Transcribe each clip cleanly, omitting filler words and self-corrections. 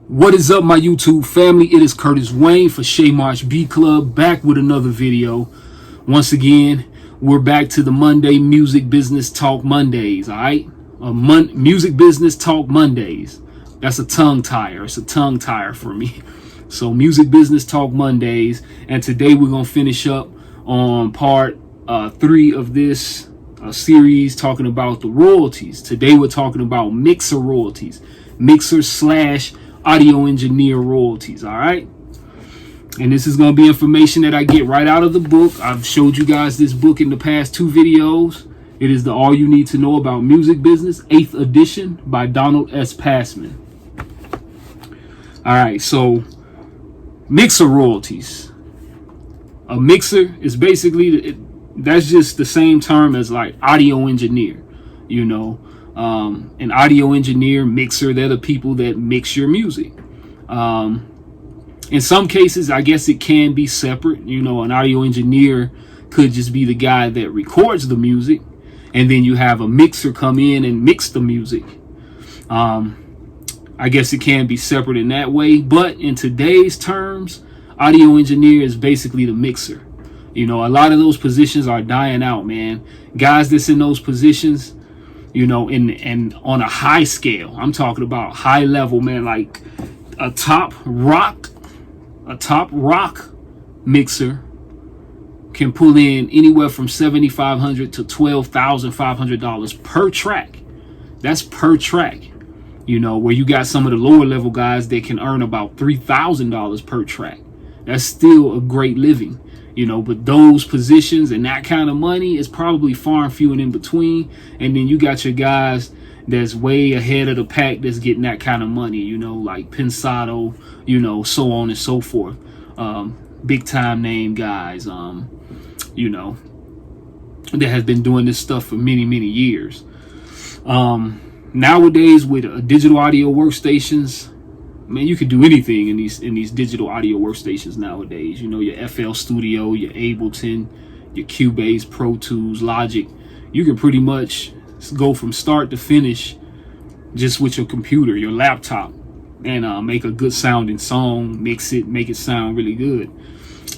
What is up, my YouTube family? It is Curtis Wayne for Shea March B Club, back with another video. Once again, we're back to the Monday Music Business Talk Mondays, all right? Music Business Talk Mondays. That's a tongue tire. It's a tongue tire for me. So Music Business Talk Mondays, and today we're going to finish up on part 3 of this series talking about the royalties. Today we're talking about mixer royalties, mixer / audio engineer royalties. All right, and this is going to be information that I get right out of the book. I've showed you guys this book in the past 2 videos. It is the All You Need to Know About Music Business, 8th edition by Donald S. Passman. All right, so mixer royalties. A mixer is basically that's just the same term as like audio engineer, you know. An audio engineer, mixer, they're the people that mix your music. In some cases, I guess it can be separate. You know, an audio engineer could just be the guy that records the music, and then you have a mixer come in and mix the music. I guess it can be separate in that way, but in today's terms, audio engineer is basically the mixer. You know, a lot of those positions are dying out, man. Guys that's in those positions, you know, and on a high scale, I'm talking about high level, man, like a top rock mixer can pull in anywhere from $7,500 to $12,500 per track. That's per track, you know, where you got some of the lower level guys that can earn about $3,000 per track. That's still a great living. You know, but those positions and that kind of money is probably far and few and in between. And then you got your guys that's way ahead of the pack that's getting that kind of money, you know, like Pensado, you know, so on and so forth. Big time name guys, you know, that has been doing this stuff for many, many years. Nowadays with digital audio workstations, man, you can do anything in these digital audio workstations nowadays. You know, your FL Studio, your Ableton, your Cubase, Pro Tools, Logic. You can pretty much go from start to finish just with your computer, your laptop, and make a good sounding song, mix it, make it sound really good.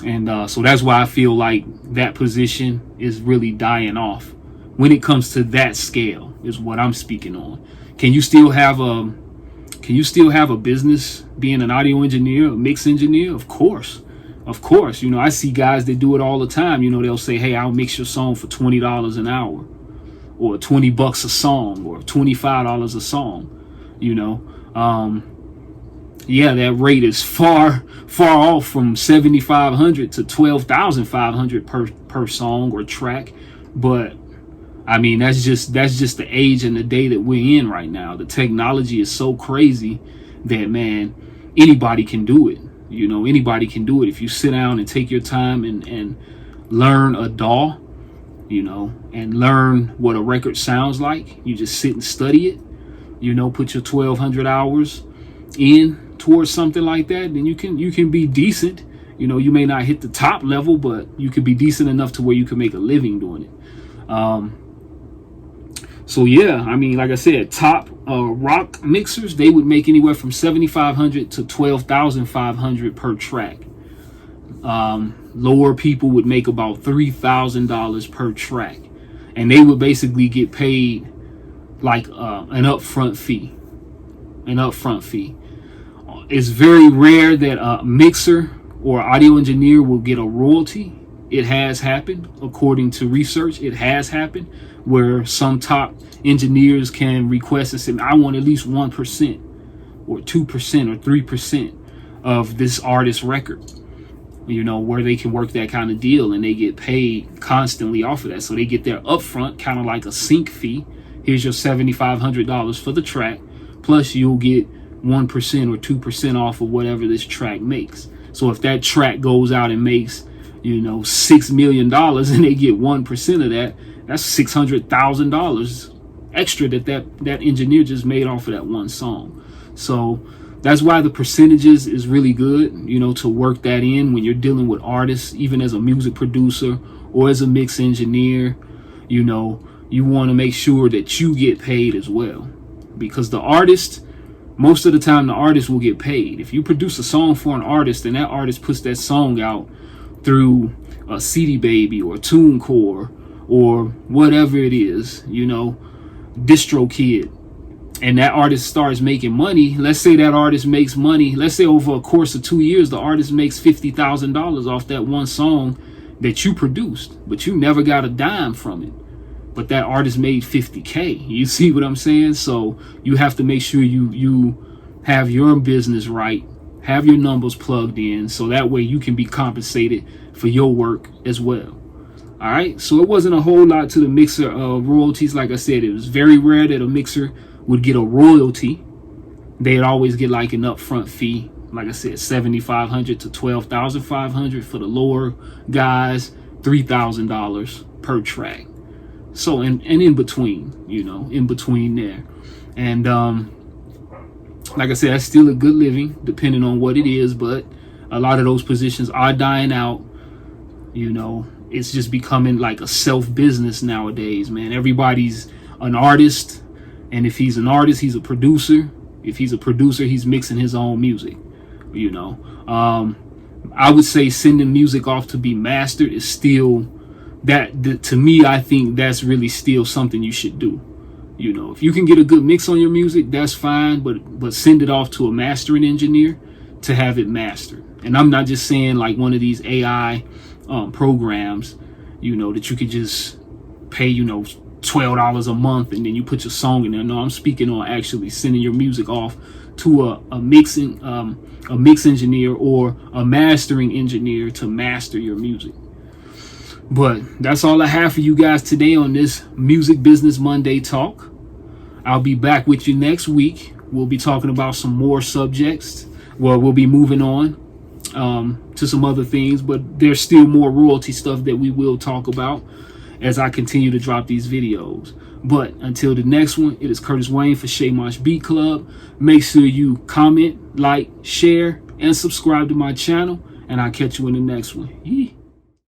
And so that's why I feel like that position is really dying off when it comes to that scale, is what I'm speaking on. Can you still have a business being an audio engineer, a mix engineer? Of course. You know, I see guys that do it all the time. You know, they'll say, hey, I'll mix your song for $20 an hour, or $20 a song, or $25 a song. You know, yeah, that rate is far off from $7,500 to $12,500 per song or track. But I mean, that's just the age and the day that we're in right now. The technology is so crazy that, man, anybody can do it. You know, anybody can do it. If you sit down and take your time and learn a DAW, you know, and learn what a record sounds like, you just sit and study it, you know, put your 1,200 hours in towards something like that, then you can be decent. You know, you may not hit the top level, but you can be decent enough to where you can make a living doing it. So yeah, I mean, like I said, top rock mixers, they would make anywhere from $7,500 to $12,500 per track. Lower people would make about $3,000 per track, and they would basically get paid like an upfront fee. It's very rare that a mixer or audio engineer will get a royalty. It has happened, according to research. It has happened where some top engineers can request and say, I want at least 1% or 2% or 3% of this artist's record, you know, where they can work that kind of deal and they get paid constantly off of that. So they get their upfront, kind of like a sync fee. Here's your $7,500 for the track, plus you'll get 1% or 2% off of whatever this track makes. So if that track goes out and makes, you know, $6 million and they get 1% of that, that's $600,000 extra that engineer just made off of that one song. So that's why the percentages is really good, you know, to work that in when you're dealing with artists, even as a music producer or as a mix engineer. You know, you want to make sure that you get paid as well, because the artist most of the time the artist will get paid. If you produce a song for an artist and that artist puts that song out through a CD Baby or TuneCore or whatever it is, DistroKid, and that artist starts making money, let's say that artist makes money, let's say over a course of 2 years, the artist makes $50,000 off that one song that you produced, but you never got a dime from it. But that artist made 50K. You see what I'm saying? So you have to make sure you have your business right, have your numbers plugged in, so that way you can be compensated for your work as well. All right, so it wasn't a whole lot to the mixer royalties. Like I said, it was very rare that a mixer would get a royalty. They'd always get like an upfront fee. Like I said, $7,500 to $12,500 for the lower guys, $3,000 per track. So and in between, in between there. And like I said, that's still a good living, depending on what it is. But a lot of those positions are dying out. It's just becoming like a self-business nowadays, man. Everybody's an artist. And if he's an artist, he's a producer. If he's a producer, he's mixing his own music. I would say sending music off to be mastered is still to me, I think that's really still something you should do. If you can get a good mix on your music, that's fine, but send it off to a mastering engineer to have it mastered. And I'm not just saying like one of these AI programs, that you could just pay, $12 a month and then you put your song in there. No, I'm speaking on actually sending your music off to a mix engineer or a mastering engineer to master your music. But that's all I have for you guys today on this Music Business Monday talk. I'll be back with you next week. We'll be talking about some more subjects. Well, we'll be moving on to some other things, but there's still more royalty stuff that we will talk about as I continue to drop these videos. But until the next one, it is Curtis Wayne for Shaymosh Beat Club. Make sure you comment, like, share, and subscribe to my channel, and I'll catch you in the next one.